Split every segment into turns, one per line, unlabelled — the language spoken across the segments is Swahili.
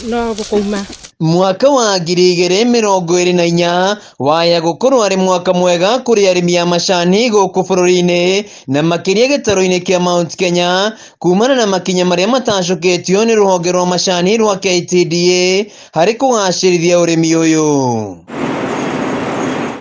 no gukuma
mwaka wa 2024 waya gukorwo ari mwaka mwega kuri arimi a macani guku bururi-ini na makiria gitaro-ini kia Mount Kenya kumana na makinya maria matacukitio ni ruhonge rwa macani rwa KTDA hari kugacirithia urimi uyu.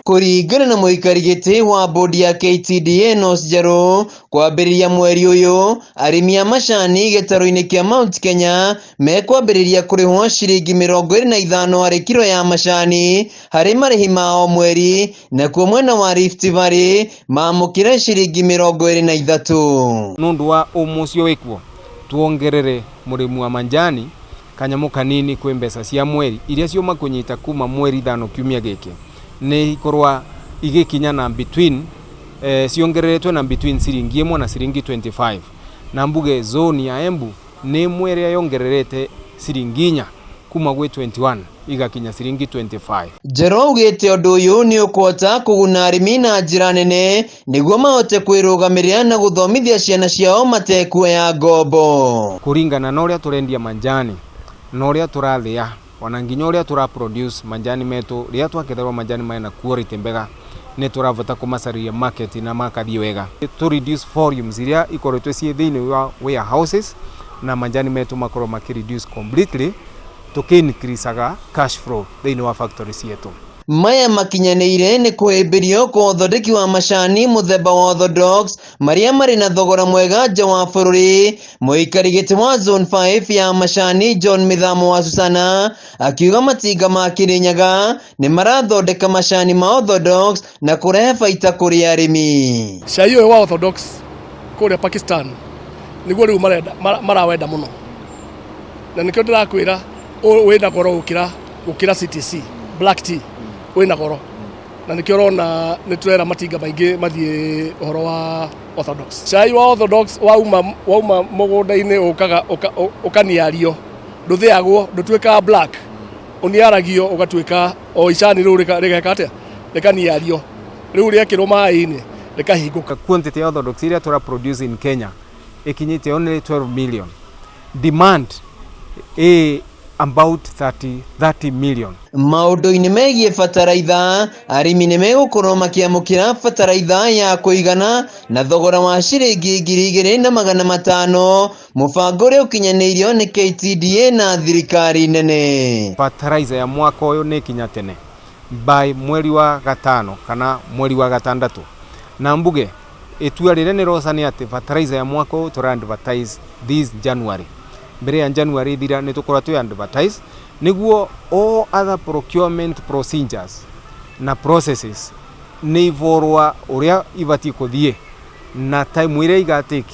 Kuringana na muikari giti wa bodi ya KTDA Nos Njaru, kwambiriria mweri uyu arimi a macani gitaro-ini kia Mount Kenya mekwambiriria kurihwo ciringi 25 hari kilo ya macani hari marihi mao mweri, na kuo mwena wa Rift Valley mamukire ciringi 23.
Nundu wa umucio wikuo tuongerere murimu wa manjani kanyamu kanini kwi mbeca cia mweri iria cioma kunyita kuma mweri 5 kiumia giki ni ikorwa igikinya na between ciongereretwe na between ciringi 1 na ciringi 25, na mbuge zone ya Embu ni mweri yongererete ciringi 4 kuma gwe 21 igakinya ciringi 25.
Njaru augite undu uyu ni ukwota kuguna arimi na njira nene niguo mahote kwirugamirira na guthomithia ciana ciao matekuoya ngombo.
Kuringana na uria turendia manjani na uria turathia ona nginya uria turaproduce manjani metu ria twaketherwa manjani mena quality mbega ni turavota kumacaria market na makathie wega to reduce volumes iria ikoretwe cie thiini wa warehouses na manjani metu makorwo makireduce completely tukiincreasaga cash flow thiini wa factories yetu.
Maya makinyanĩire ni kuhĩmbĩrio kwa ũthondeki wa macani muthemba wa orthodox maria mari na thogora mwega nja wa bũrũri. Mũikari gĩtĩ wa zone 5 ya macani John Mithamo wa Susana akiuga matinga ma Kirinyaga ni marathondeka macani ma orthodox na kurehe baita kuri arimi.
Cai ũyũ wa orthodox kũrĩa Pakistan niguo rĩu marawenda mũno, na nĩkĩo ndĩrakwĩra wĩna goro gũkĩra CTC black tea wĩna goro, na nĩkĩo ũrona nĩtũrera matinga maingĩ mathiĩ ũhoro wa orthodox. Cai wa orthodox wauma mũgũnda-inĩ ũkaniario, ndũthĩagwo, ndũtuĩkaga black, ũniaragio ũgatuĩka o icani rĩu rĩgeka atĩa rĩkaniario, rĩu rĩekĩrwo maĩ-inĩ rĩkahingũka.
Quantity ya orthodox iria tura produce in Kenya ikinyite only 12 million, demand about 30 million.
Maundu-ini megie fataraitha arimi ni megukorwo makiamukira fataraitha ya kuigana na thogora wa ciringi 2,500, mubango uria ukinyaniirio ni KTDA na thirikari nene.
Fertilizer ya mwaka uyu ni kinya tene by mweri wa 5 kana mweri wa 6, na mbuge itua rire ni rosani ati fertilizer ya mwaka uyu tura advertise this January. Mbere ya January thira ni tukora tu advertise niguo all other procurement procedures na processes ni ivorwa uria ibati kuthie na time iria igatake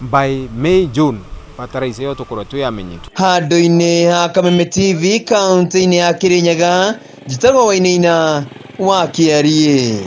by May June fertilizer yo tukora tu yamenyitu.
Handu-ini ha Kameme TV kaunti-ini ya Kirinyaga, njitagwo Wainaina wa Kiarie.